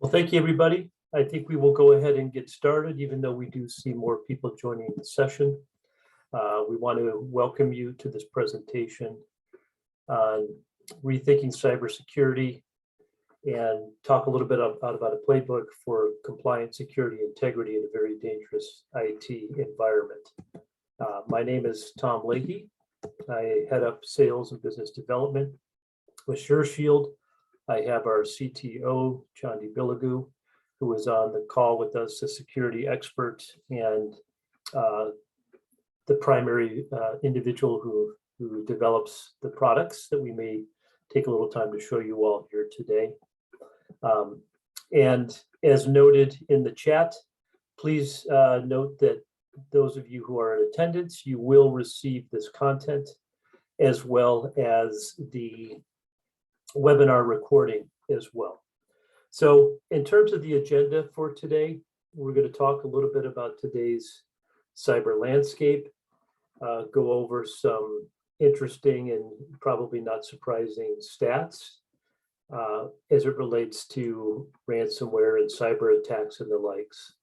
Well, thank you, everybody. I think we will go ahead and get started, even though we do see more people joining the session. We want to welcome you to this presentation on rethinking cybersecurity and talk a little bit about a playbook for compliance, security, integrity in a very dangerous IT environment. My name is Tom Leahy. I head up sales and business development with SureShield. I have our CTO, Chandi Bilagu, who is on the call with us, a security expert and the primary individual who develops the products that we may take a little time to show you all here today. And as noted in the chat, please note that those of you who are in attendance, you will receive this content as well as the webinar recording as well. So in terms of the agenda for today, we're going to talk a little bit about today's cyber landscape, go over some interesting and probably not surprising stats as it relates to ransomware and cyber attacks and the likes.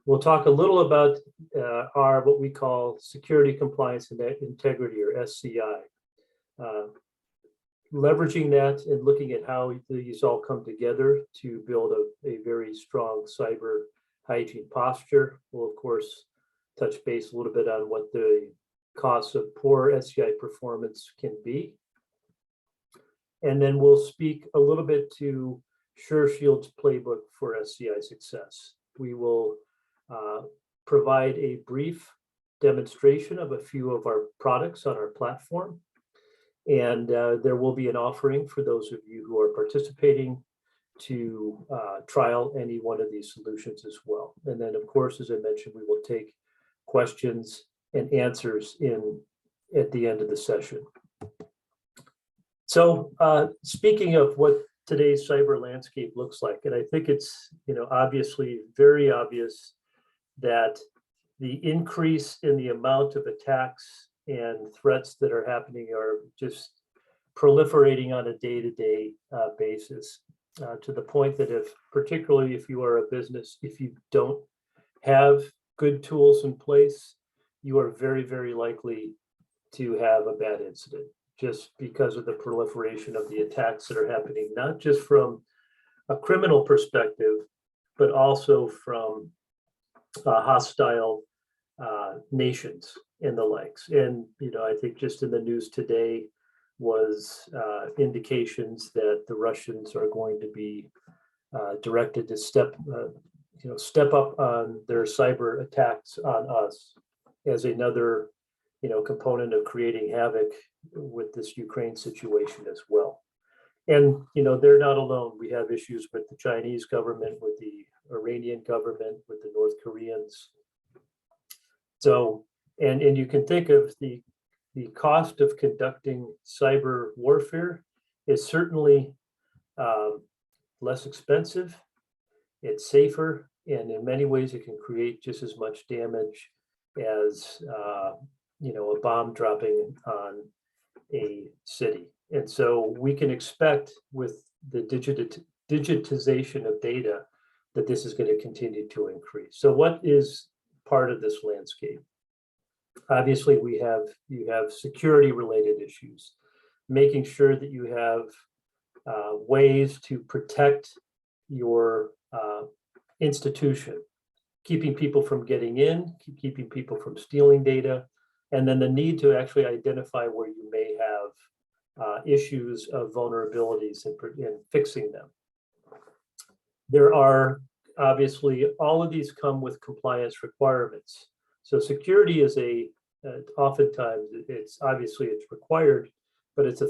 We'll talk a little about what we call security, compliance, and integrity, or SCI. Leveraging that and looking at how these all come together to build a very strong cyber hygiene posture. We'll, of course, touch base a little bit on what the costs of poor SCI performance can be. And then we'll speak a little bit to SureShield's playbook for SCI success. We will provide a brief demonstration of a few of our products on our platform. And there will be an offering for those of you who are participating to trial any one of these solutions as well. And then, of course, as I mentioned, we will take questions and answers at the end of the session. So speaking of what today's cyber landscape looks like, and I think it's obviously very obvious that the increase in the amount of attacks and threats that are happening are just proliferating on a day-to-day basis, to the point that particularly if you are a business, if you don't have good tools in place, you are very, very likely to have a bad incident, just because of the proliferation of the attacks that are happening, not just from a criminal perspective, but also from hostile nations and the likes. And I think just in the news today was indications that the Russians are going to be directed to step up on their cyber attacks on us as another component of creating havoc with this Ukraine situation as well. And they're not alone. We have issues with the Chinese government, with the Iranian government, with the North Koreans. So, and you can think of the cost of conducting cyber warfare is certainly less expensive, it's safer, and in many ways it can create just as much damage as a bomb dropping on a city. And so we can expect with the digitization of data that this is going to continue to increase. So what is part of this landscape? Obviously, you have security related issues, making sure that you have ways to protect your institution, keeping people from getting in, keeping people from stealing data, and then the need to actually identify where you may have issues of vulnerabilities and fixing them. There are obviously, all of these come with compliance requirements. So security is oftentimes it's required, but it's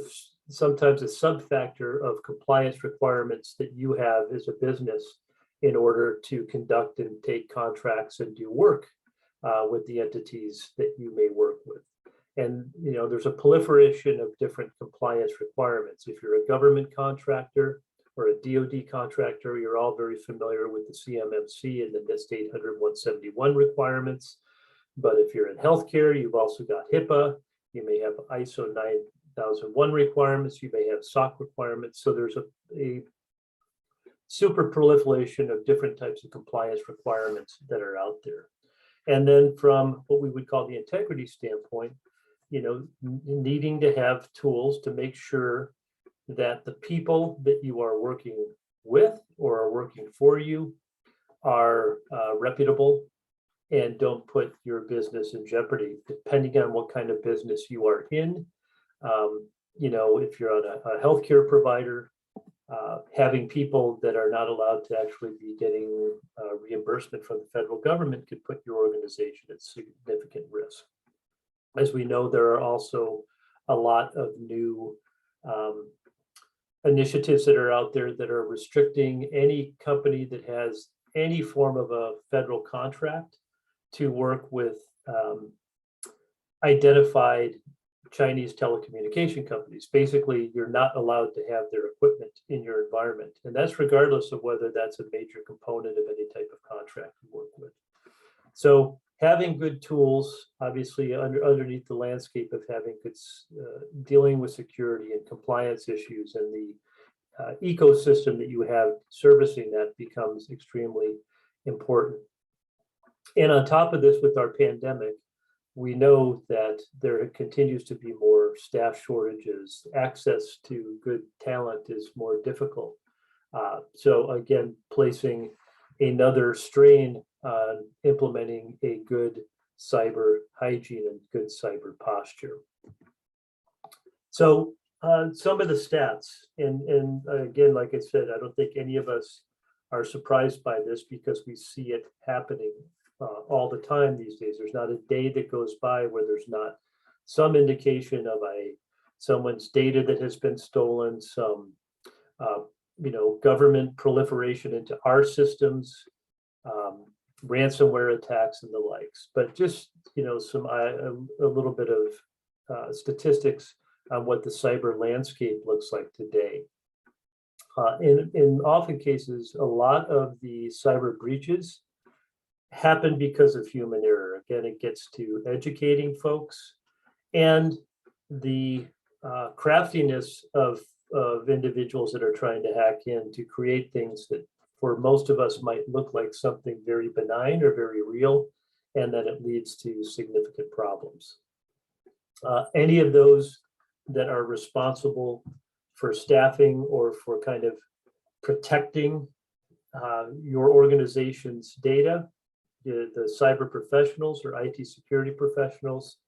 sometimes a sub-factor of compliance requirements that you have as a business in order to conduct and take contracts and do work with the entities that you may work with. And there's a proliferation of different compliance requirements. If you're a government contractor or a DoD contractor, you're all very familiar with the CMMC and the NIST 800-171 requirements. But if you're in healthcare, you've also got HIPAA, you may have ISO 9001 requirements, you may have SOC requirements. So there's a super proliferation of different types of compliance requirements that are out there. And then from what we would call the integrity standpoint, needing to have tools to make sure that the people that you are working with or are working for you are reputable and don't put your business in jeopardy, depending on what kind of business you are in. If you're on a healthcare provider, having people that are not allowed to actually be getting reimbursement from the federal government could put your organization at significant risk. As we know, there are also a lot of new initiatives that are out there that are restricting any company that has any form of a federal contract to work with identified Chinese telecommunication companies. Basically, you're not allowed to have their equipment in your environment. And that's regardless of whether that's a major component of any type of contract you work with. So having good tools, obviously underneath the landscape of having good dealing with security and compliance issues and the ecosystem that you have servicing that becomes extremely important. And on top of this, with our pandemic, we know that there continues to be more staff shortages. Access to good talent is more difficult. So again, placing another strain on implementing a good cyber hygiene and good cyber posture. So some of the stats, and again, like I said, I don't think any of us are surprised by this because we see it happening all the time these days. There's not a day that goes by where there's not some indication of someone's data that has been stolen, some government proliferation into our systems, ransomware attacks and the likes. But just some a little bit of statistics on what the cyber landscape looks like today. In often cases, a lot of the cyber breaches happen because of human error. Again, it gets to educating folks and the craftiness of individuals that are trying to hack in to create things that for most of us might look like something very benign or very real, and then it leads to significant problems. Any of those that are responsible for staffing or for kind of protecting your organization's data, the cyber professionals or IT security professionals,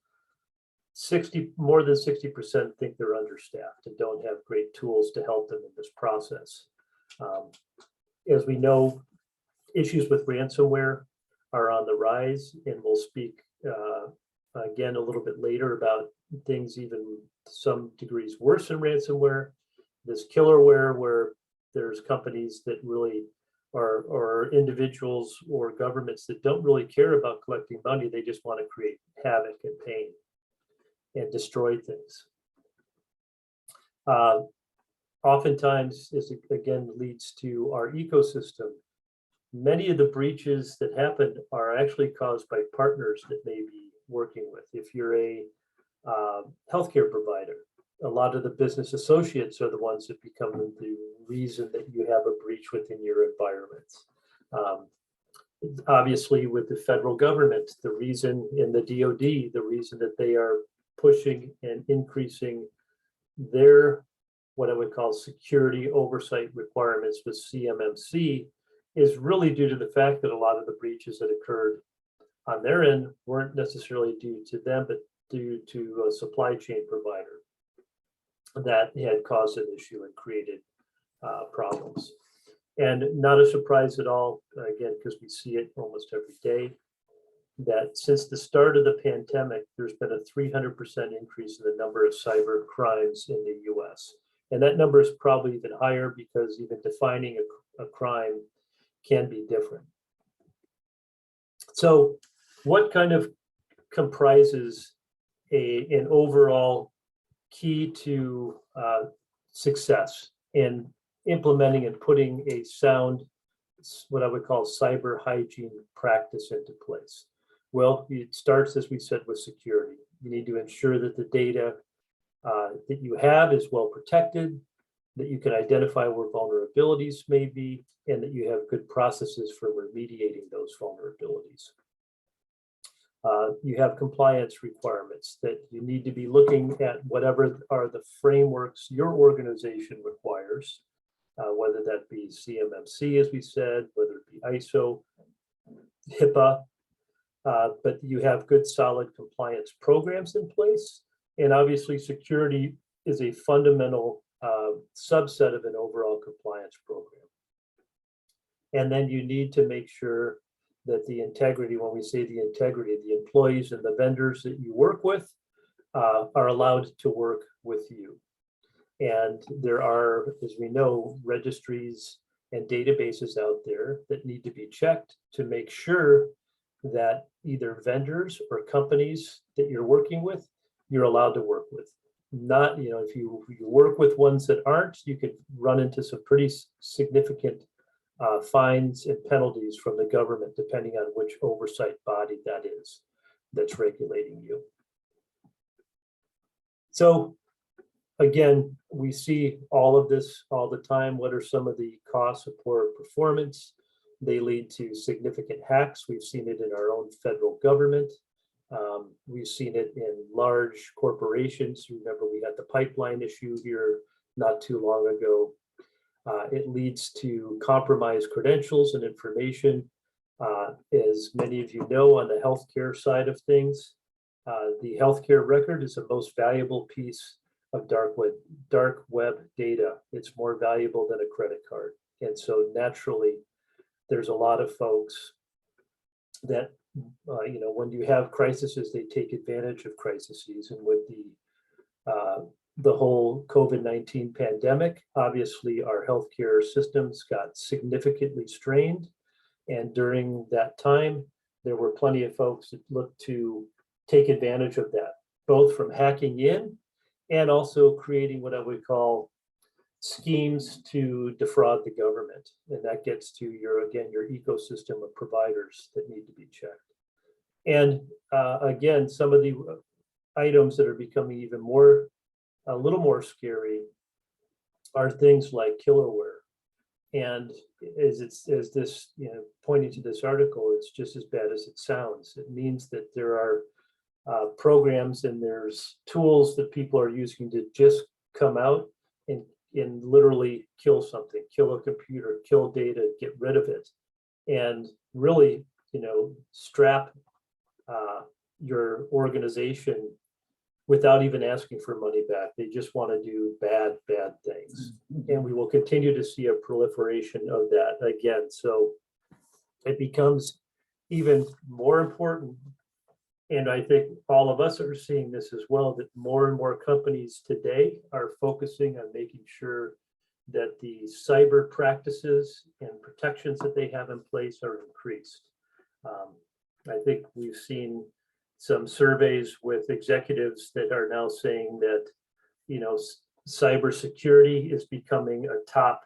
more than 60% think they're understaffed and don't have great tools to help them in this process. As we know, issues with ransomware are on the rise, and we'll speak again a little bit later about things even to some degrees worse than ransomware. This killerware, where there's companies that really or individuals or governments that don't really care about collecting money. They just want to create havoc and pain and destroy things. Oftentimes, this again leads to our ecosystem. Many of the breaches that happen are actually caused by partners that may be working with. If you're a healthcare provider, a lot of the business associates are the ones that become the reason that you have a breach within your environments. Obviously, with the federal government, the reason in the DoD, the reason that they are pushing and increasing their, what I would call security oversight requirements with CMMC, is really due to the fact that a lot of the breaches that occurred on their end weren't necessarily due to them, but due to a supply chain provider that had caused an issue and created problems. And not a surprise at all, again, because we see it almost every day, that since the start of the pandemic, there's been a 300% increase in the number of cyber crimes in the US. And that number is probably even higher because even defining a crime can be different. So what kind of comprises an overall key to success in implementing and putting a sound, what I would call cyber hygiene practice into place? Well, it starts, as we said, with security. You need to ensure that the data that you have is well protected. that you can identify where vulnerabilities may be, and that you have good processes for remediating those vulnerabilities. You have compliance requirements that you need to be looking at whatever are the frameworks your organization requires, whether that be CMMC, as we said, whether it be ISO, HIPAA, but you have good solid compliance programs in place. And obviously security is a fundamental subset of an overall compliance program. And then you need to make sure that the integrity, when we say the integrity, the employees and the vendors that you work with are allowed to work with you. And there are, as we know, registries and databases out there that need to be checked to make sure that either vendors or companies that you're working with, you're allowed to work with. Not, if you work with ones that aren't, you could run into some pretty significant fines and penalties from the government, depending on which oversight body that is that's regulating you. So again, we see all of this all the time. What are some of the costs of poor performance? They lead to significant hacks. We've seen it in our own federal government. We've seen it in large corporations. Remember, we had the pipeline issue here not too long ago. It leads to compromised credentials and information. As many of you know, on the healthcare side of things, the healthcare record is the most valuable piece of dark web data. It's more valuable than a credit card. And so naturally, there's a lot of folks that, when you have crises, they take advantage of crises. And with the whole COVID-19 pandemic, obviously our healthcare systems got significantly strained. And during that time, there were plenty of folks that looked to take advantage of that, both from hacking in and also creating what I would call schemes to defraud the government. And that gets to your ecosystem of providers that need to be checked. And again, some of the items that are becoming even a little more scary are things like killerware. And as this, pointing to this article, it's just as bad as it sounds. It means that there are programs and there's tools that people are using to just come out and literally kill something, kill a computer, kill data, get rid of it, and really, strap your organization without even asking for money back. They just want to do bad things. And we will continue to see a proliferation of that again. So it becomes even more important. And I think all of us are seeing this as well, that more and more companies today are focusing on making sure that the cyber practices and protections that they have in place are increased. I think we've seen some surveys with executives that are now saying that, cybersecurity is becoming a top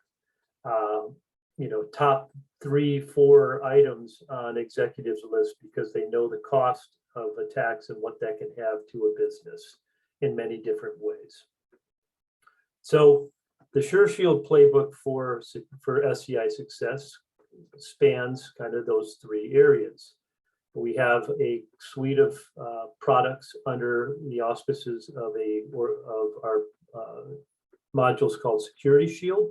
3-4 items on executives' list because they know the cost of attacks and what that can have to a business in many different ways. So the SureShield playbook for SCI success spans kind of those 3 areas. We have a suite of products under the auspices of our modules called SecurityShield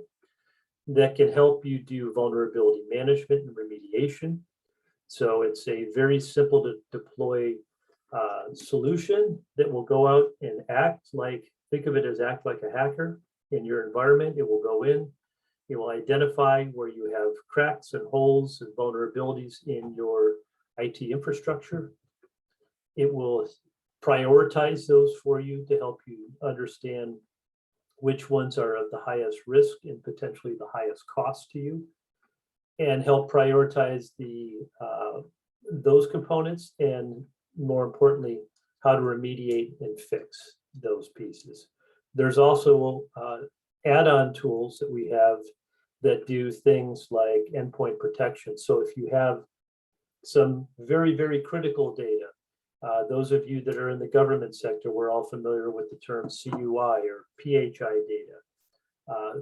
that can help you do vulnerability management and remediation. So it's a very simple to deploy solution that will go out and think of it as act like a hacker in your environment. It will go in, it will identify where you have cracks and holes and vulnerabilities in your IT infrastructure. It will prioritize those for you to help you understand which ones are of the highest risk and potentially the highest cost to you, and help prioritize those components, and more importantly, how to remediate and fix those pieces. There's also add-on tools that we have that do things like endpoint protection. So if you have some very, very critical data, those of you that are in the government sector, we're all familiar with the term CUI or PHI data.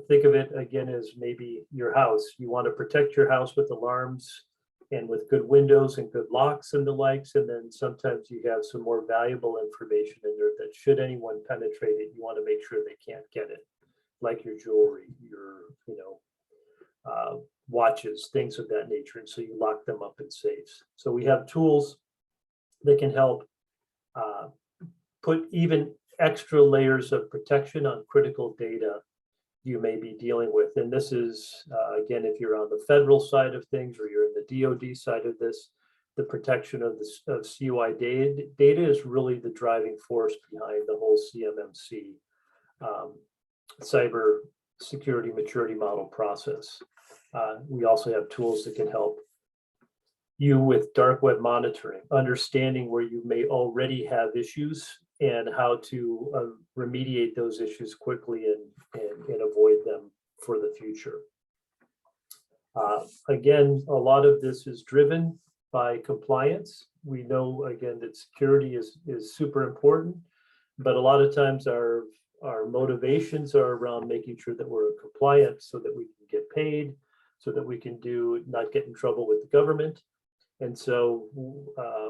Think of it again as maybe your house. You want to protect your house with alarms and with good windows and good locks and the likes. And then sometimes you have some more valuable information in there that should anyone penetrate it, you want to make sure they can't get it, like your jewelry, your, watches, things of that nature. And so you lock them up in safes. So we have tools that can help put even extra layers of protection on critical data you may be dealing with. And this is, again, if you're on the federal side of things or you're in the DoD side of this, the protection of CUI data is really the driving force behind the whole CMMC cyber security maturity model process. We also have tools that can help you with dark web monitoring, understanding where you may already have issues and how to remediate those issues quickly and avoid them for the future. Again, a lot of this is driven by compliance. We know, again, that security is super important, but a lot of times our motivations are around making sure that we're compliant so that we can get paid, so that we can not get in trouble with the government. And so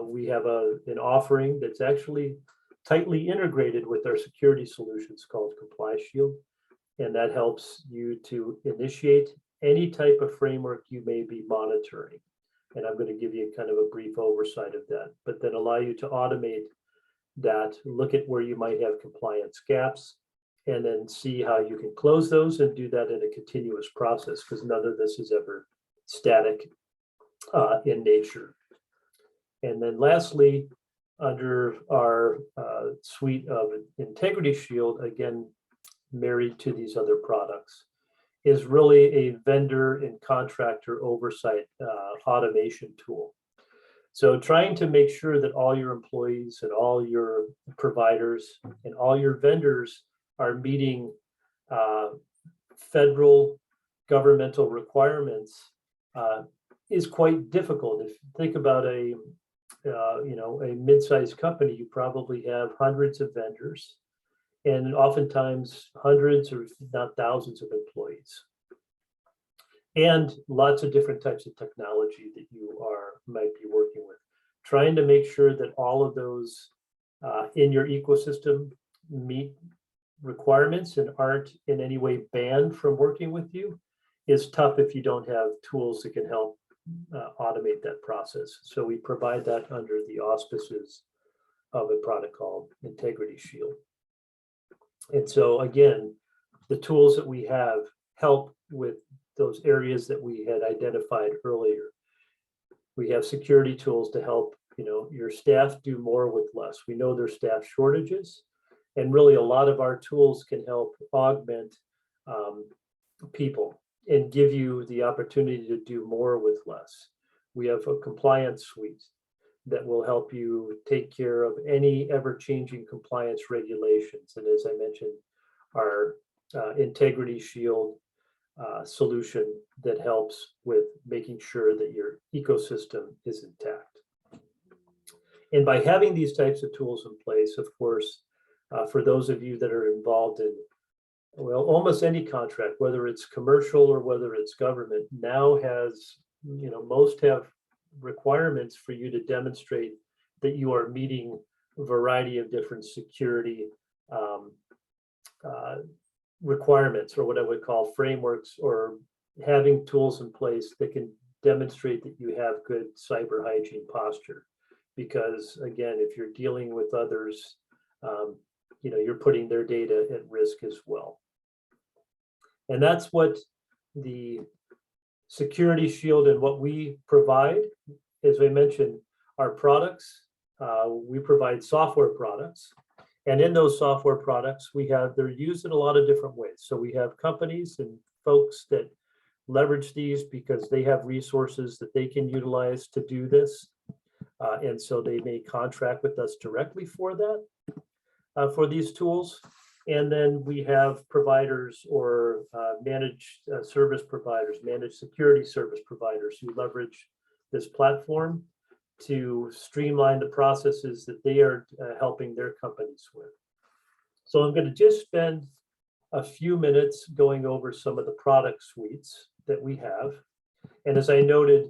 we have an offering that's actually tightly integrated with our security solutions called SureShield. And that helps you to initiate any type of framework you may be monitoring. And I'm going to give you kind of a brief oversight of that, but then allow you to automate that, look at where you might have compliance gaps, and then see how you can close those and do that in a continuous process, because none of this is ever static in nature. And then lastly, under our suite of Integrity Shield, again, married to these other products, is really a vendor and contractor oversight automation tool. So trying to make sure that all your employees and all your providers and all your vendors are meeting federal governmental requirements is quite difficult. If you think about a mid-sized company, you probably have hundreds of vendors and oftentimes hundreds or not thousands of employees, and lots of different types of technology that you might be working with. Trying to make sure that all of those in your ecosystem meet requirements and aren't in any way banned from working with you is tough if you don't have tools that can help automate that process. So we provide that under the auspices of a product called Integrity Shield. And so again, the tools that we have help with those areas that we had identified earlier. We have security tools to help your staff do more with less. We know there's staff shortages, and really a lot of our tools can help augment people and give you the opportunity to do more with less. We have a compliance suite that will help you take care of any ever-changing compliance regulations. And as I mentioned, our Integrity Shield solution that helps with making sure that your ecosystem is intact. And by having these types of tools in place, of course, for those of you that are involved in, well, almost any contract, whether it's commercial or whether it's government, now has, most have requirements for you to demonstrate that you are meeting a variety of different security requirements, or what I would call frameworks, or having tools in place that can demonstrate that you have good cyber hygiene posture. Because again, if you're dealing with others, you're putting their data at risk as well. And that's what the Security Shield and what we provide. As I mentioned, our products, we provide software products. And in those software products, they're used in a lot of different ways. So we have companies and folks that leverage these because they have resources that they can utilize to do this. And so they may contract with us directly for that, for these tools. And then we have providers or managed service providers, managed security service providers who leverage this platform to streamline the processes that they are helping their companies with. So I'm going to just spend a few minutes going over some of the product suites that we have. And as I noted,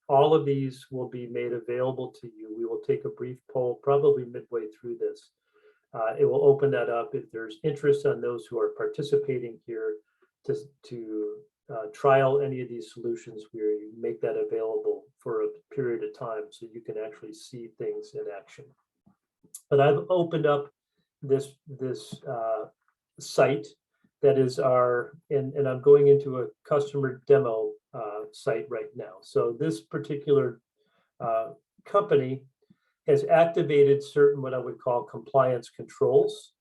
all of these will be made available to you. We will take a brief poll probably midway through this. It will open that up if there's interest on those who are participating here to trial any of these solutions. We make that available for a period of time so you can actually see things in action. But I've opened up this site that is and I'm going into a customer demo site right now. So this particular company has activated certain what I would call compliance controls.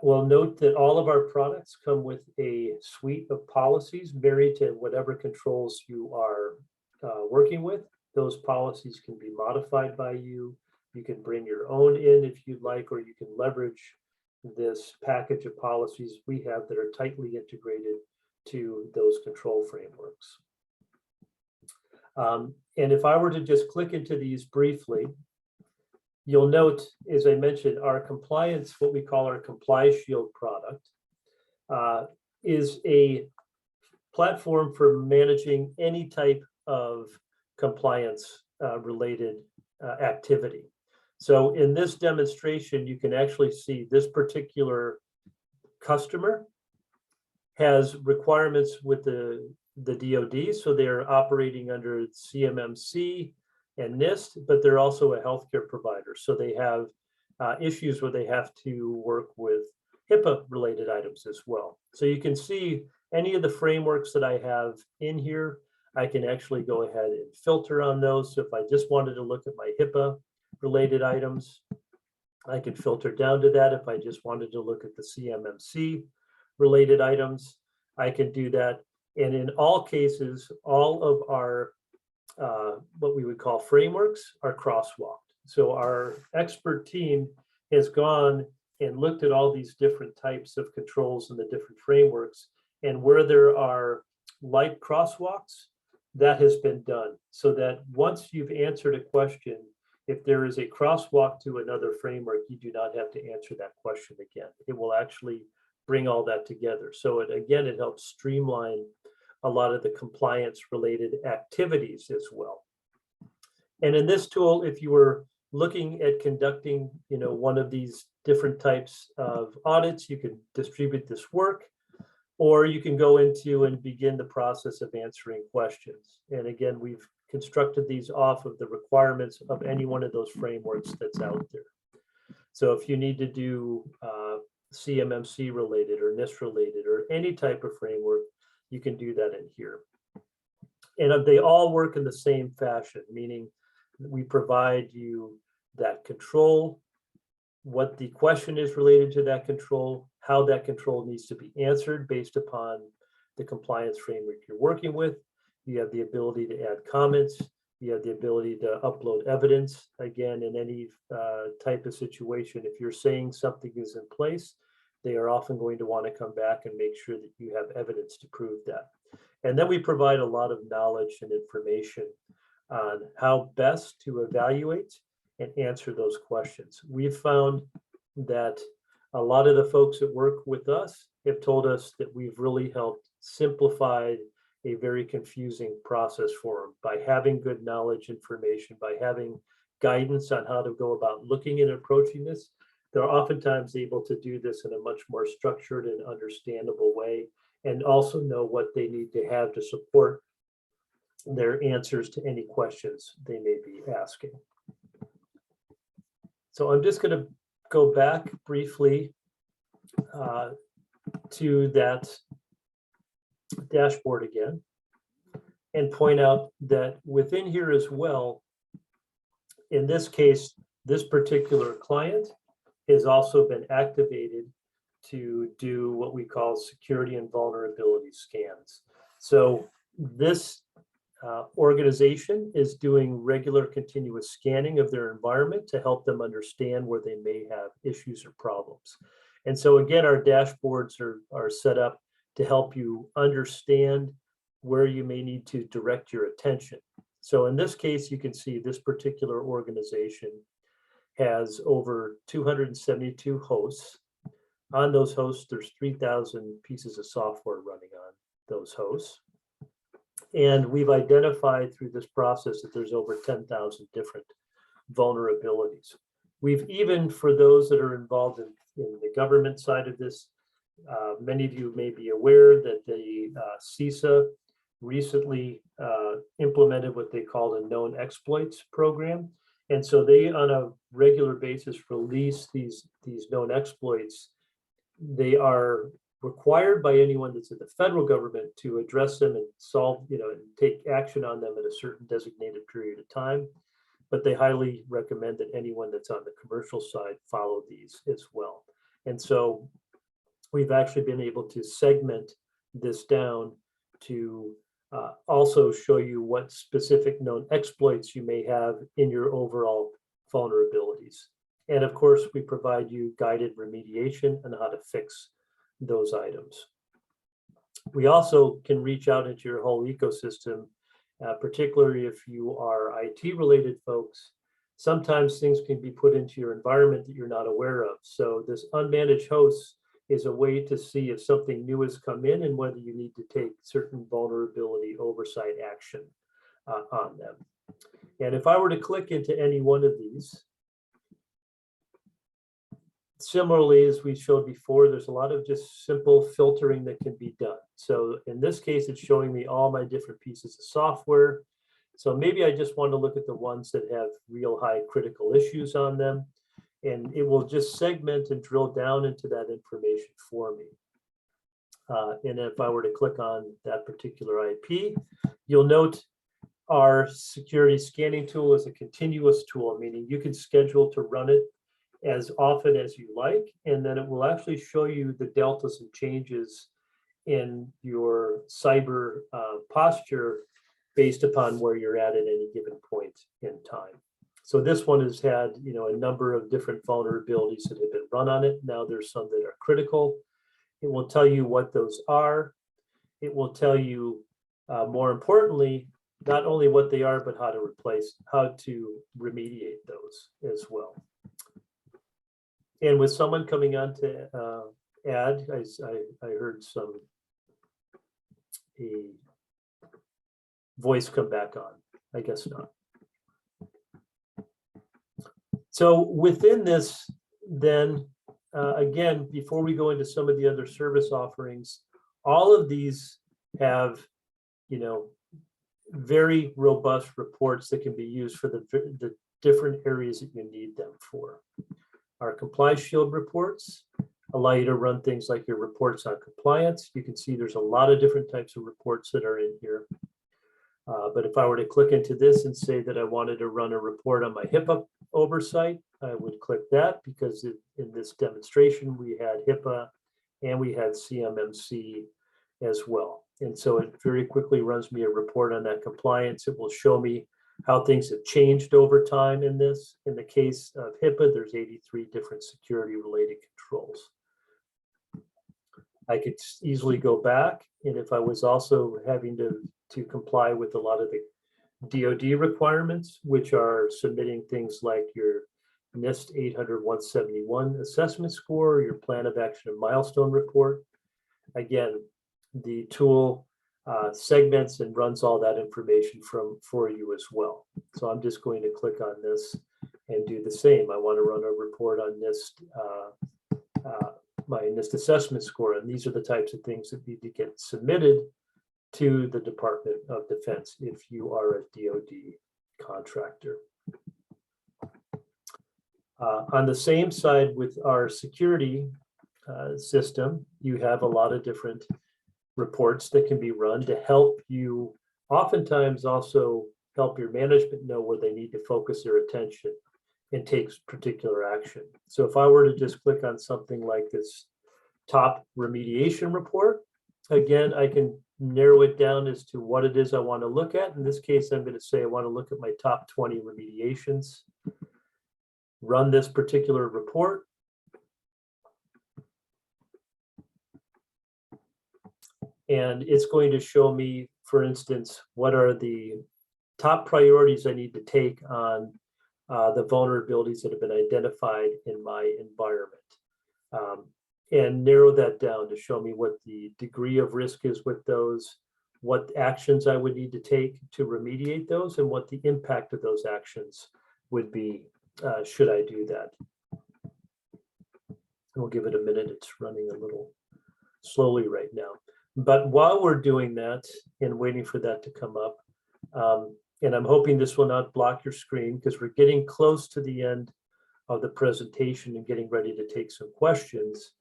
Well, note that all of our products come with a suite of policies married to whatever controls you are working with. Those policies can be modified by you. You can bring your own in if you'd like, or you can leverage this package of policies we have that are tightly integrated to those control frameworks. And if I were to just click into these briefly, you'll note, as I mentioned, our compliance, what we call our SureShield product, is a platform for managing any type of compliance related activity. So in this demonstration, you can actually see this particular customer has requirements with the DoD, so they're operating under CMMC and NIST, but they're also a healthcare provider. So they have issues where they have to work with HIPAA related items as well. So you can see any of the frameworks that I have in here, I can actually go ahead and filter on those. So if I just wanted to look at my HIPAA related items, I could filter down to that. If I just wanted to look at the CMMC related items, I can do that. And in all cases, all of our what we would call frameworks are crosswalked. So our expert team has gone and looked at all these different types of controls and the different frameworks, and where there are light crosswalks, that has been done. So that once you've answered a question, if there is a crosswalk to another framework, you do not have to answer that question again. It will actually bring all that together. So it helps streamline a lot of the compliance related activities as well. And in this tool, if you were looking at conducting, one of these different types of audits, you can distribute this work, or you can go into and begin the process of answering questions. And again, we've constructed these off of the requirements of any one of those frameworks that's out there. So if you need to do CMMC related or NIST related or any type of framework, you can do that in here. And they all work in the same fashion, meaning we provide you that control, what the question is related to that control, how that control needs to be answered based upon the compliance framework you're working with. You have the ability to add comments. You have the ability to upload evidence. Again, in any type of situation, if you're saying something is in place, they are often going to want to come back and make sure that you have evidence to prove that. And then we provide a lot of knowledge and information on how best to evaluate and answer those questions. We've found that a lot of the folks that work with us have told us that we've really helped simplify a very confusing process for them by having good knowledge information, by having guidance on how to go about looking and approaching this. They're oftentimes able to do this in a much more structured and understandable way, and also know what they need to have to support their answers to any questions they may be asking. So I'm just going to go back briefly to that dashboard again and point out that within here as well, in this case, this particular client has also been activated to do what we call security and vulnerability scans. So this organization is doing regular continuous scanning of their environment to help them understand where they may have issues or problems. And so again, our dashboards are set up to help you understand where you may need to direct your attention. So in this case, you can see this particular organization has over 272 hosts. On those hosts, there's 3,000 pieces of software running on those hosts. And we've identified through this process that there's over 10,000 different vulnerabilities. We've even, for those that are involved in the government side of this, many of you may be aware that the CISA recently implemented what they call a known exploits program. And so they, on a regular basis, release these known exploits. They are required by anyone that's in the federal government to address them and solve, and take action on them at a certain designated period of time. But they highly recommend that anyone that's on the commercial side follow these as well. And so we've actually been able to segment this down to also show you what specific known exploits you may have in your overall vulnerabilities. And of course, we provide you guided remediation and how to fix those items. We also can reach out into your whole ecosystem, particularly if you are IT related folks. Sometimes things can be put into your environment that you're not aware of. So this unmanaged host is a way to see if something new has come in and whether you need to take certain vulnerability oversight action on them. And if I were to click into any one of these, similarly, as we showed before, there's a lot of just simple filtering that can be done. So in this case, it's showing me all my different pieces of software. So maybe I just want to look at the ones that have real high critical issues on them. And it will just segment and drill down into that information for me. And if I were to click on that particular IP, you'll note our security scanning tool is a continuous tool, meaning you can schedule to run it as often as you like, and then it will actually show you the deltas and changes in your cyber posture based upon where you're at any given point in time. So this one has had, a number of different vulnerabilities that have been run on it. Now there's some that are critical. It will tell you what those are. It will tell you, more importantly, not only what they are, but how to remediate those as well. And with someone coming on to add, I heard a voice come back on. I guess not. So within this, then, again, before we go into some of the other service offerings, all of these have, very robust reports that can be used for the different areas that you need them for. Our Compliance Shield reports allow you to run things like your reports on compliance. You can see there's a lot of different types of reports that are in here. But if I were to click into this and say that I wanted to run a report on my HIPAA oversight, I would click that because in this demonstration, we had HIPAA and we had CMMC as well. And so it very quickly runs me a report on that compliance. It will show me how things have changed over time in this. In the case of HIPAA, there's 83 different security related controls. I could easily go back, and if I was also having to comply with a lot of the DoD requirements, which are submitting things like your NIST 800-171 assessment score, your plan of action and milestone report. Again, the tool segments and runs all that information for you as well. So I'm just going to click on this and do the same. I want to run a report on NIST, my NIST assessment score, and these are the types of things that need to get submitted to the Department of Defense if you are a DoD contractor. On the same side with our security system, you have a lot of different reports that can be run to help you, oftentimes also help your management know where they need to focus their attention and take particular action. So if I were to just click on something like this top remediation report, again, I can narrow it down as to what it is I want to look at. In this case, I'm going to say I want to look at my top 20 remediations, run this particular report. And it's going to show me, for instance, what are the top priorities I need to take on the vulnerabilities that have been identified in my environment. and narrow that down to show me what the degree of risk is with those, what actions I would need to take to remediate those, and what the impact of those actions would be should I do that. We'll give it a minute. It's running a little slowly right now. But while we're doing that and waiting for that to come up, and I'm hoping this will not block your screen because we're getting close to the end of the presentation and getting ready to take some questions.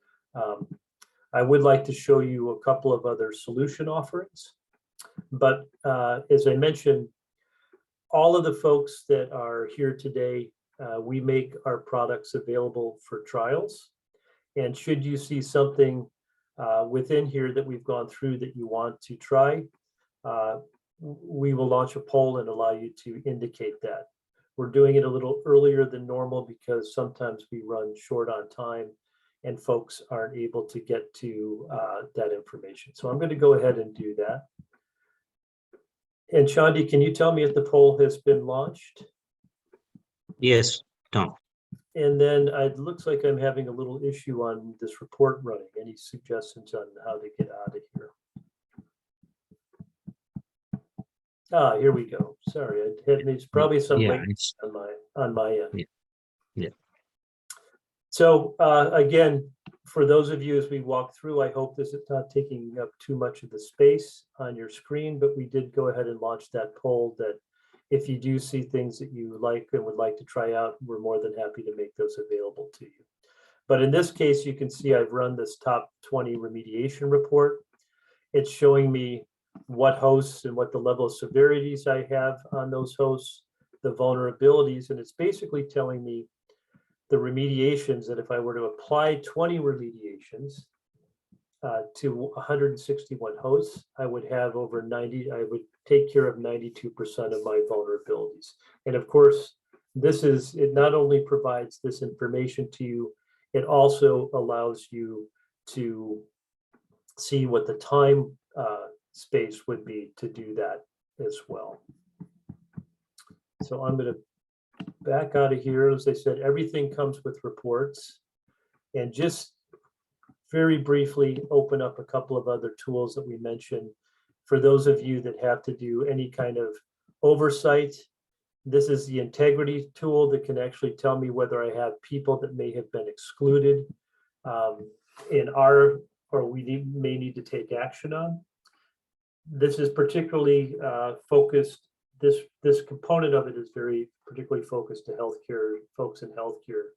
I would like to show you a couple of other solution offerings. But as I mentioned, all of the folks that are here today, we make our products available for trials. And should you see something within here that we've gone through that you want to try, we will launch a poll and allow you to indicate that. We're doing it a little earlier than normal because sometimes we run short on time and folks aren't able to get to that information. So I'm going to go ahead and do that. And Chandi, can you tell me if the poll has been launched? Yes, Tom. And then it looks like I'm having a little issue on this report running. Any suggestions on how to get out of here? Ah, here we go. Sorry, it's probably some latency on my end. Yeah. So again, for those of you as we walk through, I hope this is not taking up too much of the space on your screen, but we did go ahead and launch that poll that if you do see things that you like and would like to try out, we're more than happy to make those available to you. But in this case, you can see I've run this top 20 remediation report. It's showing me what hosts and what the level of severities I have on those hosts, the vulnerabilities, and it's basically telling me the remediations that if I were to apply 20 remediations to 161 hosts, I would have over 90, I would take care of 92% of my vulnerabilities. And of course, it not only provides this information to you, it also allows you to see what the time space would be to do that as well. So I'm going to back out of here. As I said, everything comes with reports. And just very briefly open up a couple of other tools that we mentioned. For those of you that have to do any kind of oversight, this is the integrity tool that can actually tell me whether I have people that may have been excluded or we may need to take action on. This is particularly focused, this component of it is very particularly focused to healthcare, folks in healthcare,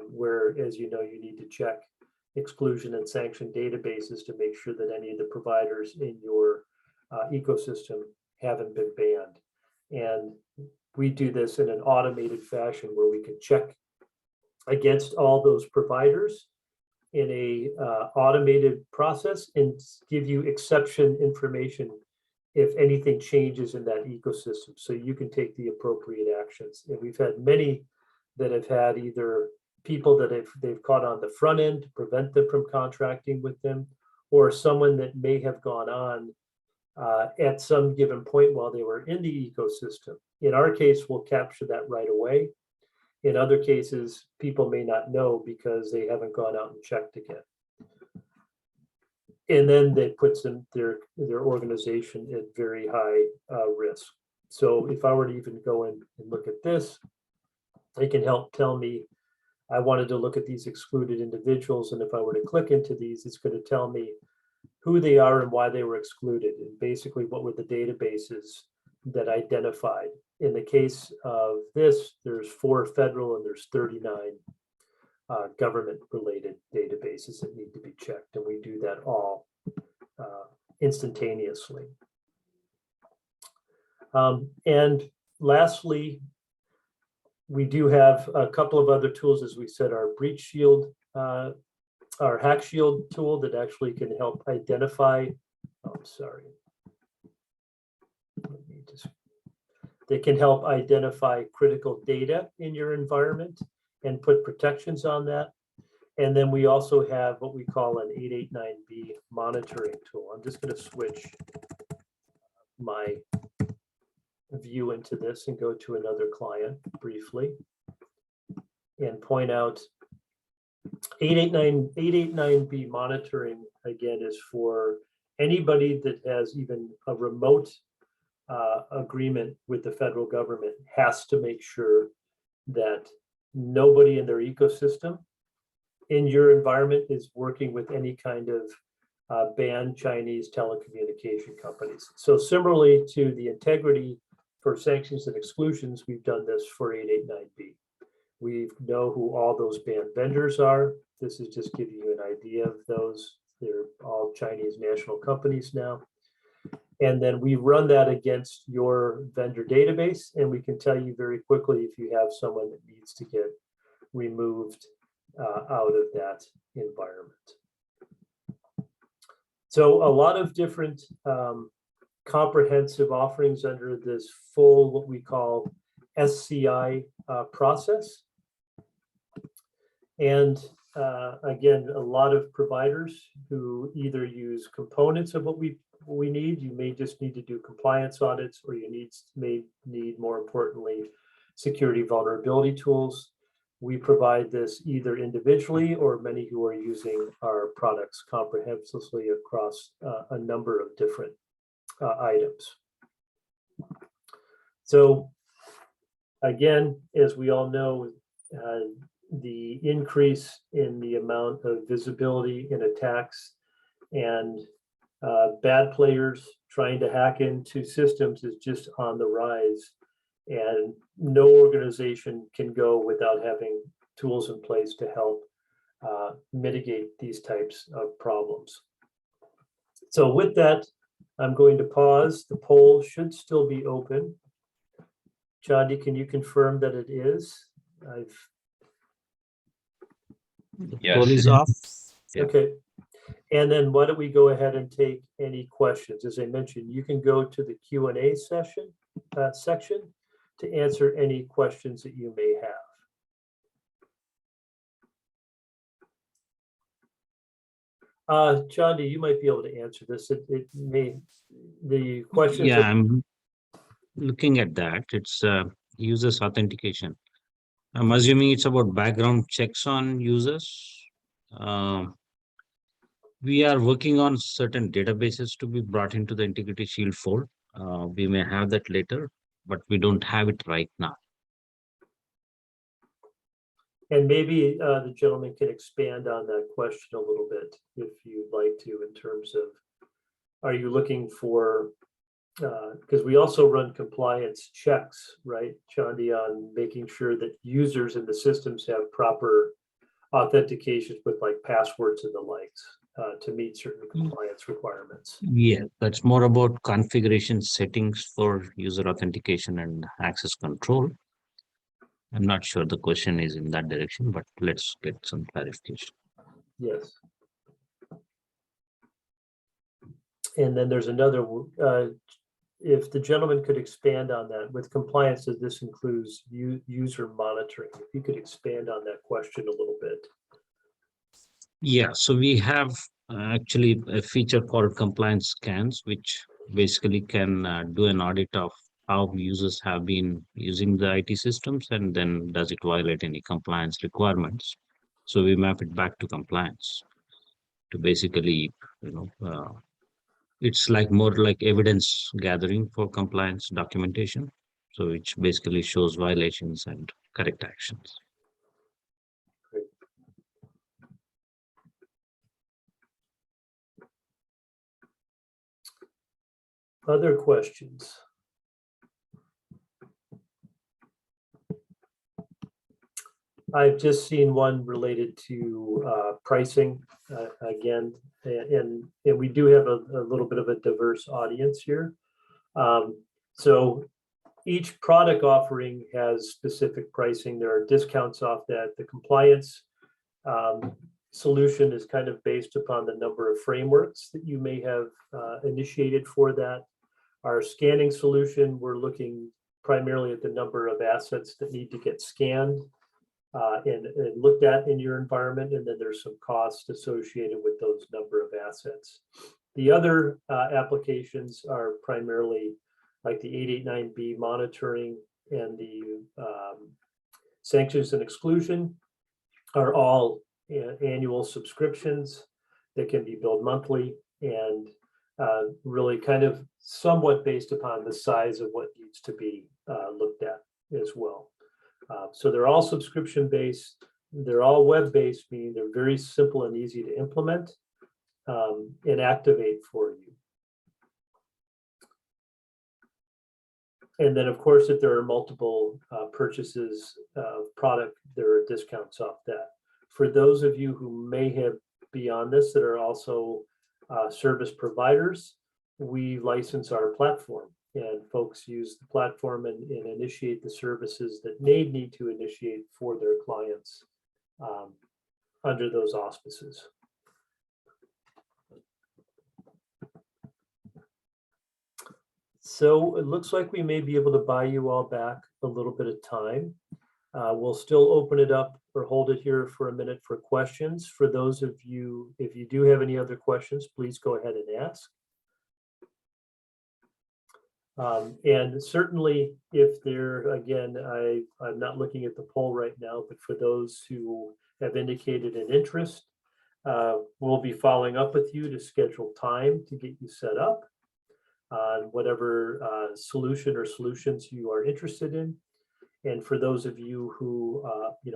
where, as you know, you need to check exclusion and sanction databases to make sure that any of the providers in your ecosystem haven't been banned. And we do this in an automated fashion where we can check against all those providers in a automated process and give you exception information if anything changes in that ecosystem, so you can take the appropriate actions. And we've had many that have had either people that they've caught on the front end to prevent them from contracting with them, or someone that may have gone on at some given point while they were in the ecosystem. In our case, we'll capture that right away. In other cases, people may not know because they haven't gone out and checked again. And then that puts their organization at very high risk. So if I were to even go in and look at this, it can help tell me I wanted to look at these excluded individuals. And if I were to click into these, it's going to tell me who they are and why they were excluded, and basically what were the databases that identified. In the case of this, there's 4 federal and there's 39 government-related databases that need to be checked, and we do that all instantaneously. And lastly, we do have a couple of other tools, as we said, our Breach Shield, our Hack Shield tool that actually can help identify, they can help identify critical data in your environment and put protections on that. And then we also have what we call an 889B monitoring tool. I'm just going to switch my view into this and go to another client briefly and point out 889B monitoring, again, is for anybody that has even a remote agreement with the federal government has to make sure that nobody in their ecosystem in your environment is working with any kind of banned Chinese telecommunication companies. So similarly to the integrity for sanctions and exclusions, we've done this for 889B. We know who all those banned vendors are. This is just giving you an idea of those. They're all Chinese national companies now. And then we run that against your vendor database, and we can tell you very quickly if you have someone that needs to get removed out of that environment. So a lot of different comprehensive offerings under this full, what we call SCI process. And again, a lot of providers who either use components of what we need. You may just need to do compliance audits, or you may need, more importantly, security vulnerability tools. We provide this either individually, or many who are using our products comprehensively across a number of different items. So again, as we all know, the increase in the amount of visibility in attacks and bad players trying to hack into systems is just on the rise, and no organization can go without having tools in place to help mitigate these types of problems. So with that, I'm going to pause. The poll should still be open. Chandi, can you confirm that it is? Yes. Poll is off. Yeah. Okay. And then why don't we go ahead and take any questions? As I mentioned, you can go to the Q&A section to answer any questions that you may have. Chandi, you might be able to answer this. The questions. Yeah, I'm looking at that. It's users authentication. I'm assuming it's about background checks on users. We are working on certain databases to be brought into the Integrity Shield fold. We may have that later, but we don't have it right now. And maybe the gentleman can expand on that question a little bit, if you'd like to, in terms of, are you looking for, because we also run compliance checks, right, Chandi, on making sure that users in the systems have proper authentications with like passwords and the likes to meet certain compliance requirements. Yeah, that's more about configuration settings for user authentication and access control. I'm not sure the question is in that direction, but let's get some clarification. Yes. And then there's another, if the gentleman could expand on that, with compliance, this includes user monitoring. If you could expand on that question a little bit. Yeah, so we have actually a feature called compliance scans, which basically can do an audit of how users have been using the IT systems, and then does it violate any compliance requirements. So we map it back to compliance to basically, it's like more like evidence gathering for compliance documentation. So which basically shows violations and correct actions. Great. Other questions? I've just seen one related to pricing again, and we do have a little bit of a diverse audience here. So each product offering has specific pricing. There are discounts off that. The compliance solution is kind of based upon the number of frameworks that you may have initiated for that. Our scanning solution, we're looking primarily at the number of assets that need to get scanned and looked at in your environment, and then there's some costs associated with those number of assets. The other applications are primarily like the 889B monitoring and the sanctions and exclusion are all annual subscriptions that can be billed monthly, and really kind of somewhat based upon the size of what needs to be looked at as well. So they're all subscription-based. They're all web-based, meaning they're very simple and easy to implement and activate for you. And then, of course, if there are multiple purchases of product, there are discounts off that. For those of you who may have beyond this that are also service providers, we license our platform, and folks use the platform and initiate the services that they need to initiate for their clients under those auspices. So it looks like we may be able to buy you all back a little bit of time. We'll still open it up or hold it here for a minute for questions. For those of you, if you do have any other questions, please go ahead and ask. And certainly if there, again, I'm not looking at the poll right now, but for those who have indicated an interest, we'll be following up with you to schedule time to get you set up on whatever solution or solutions you are interested in. And for those of you who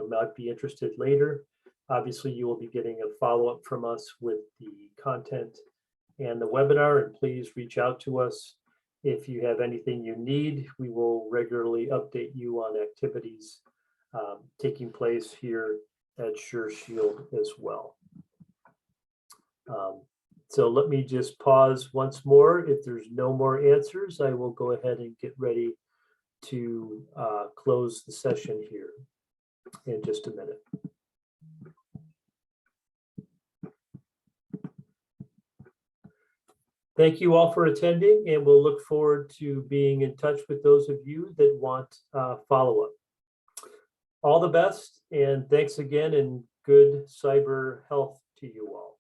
might be interested later, obviously you will be getting a follow-up from us with the content and the webinar, and please reach out to us if you have anything you need. We will regularly update you on activities taking place here at SureShield as well. So let me just pause once more. If there's no more answers, I will go ahead and get ready to close the session here in just a minute. Thank you all for attending, and we'll look forward to being in touch with those of you that want follow-up. All the best, and thanks again, and good cyber health to you all.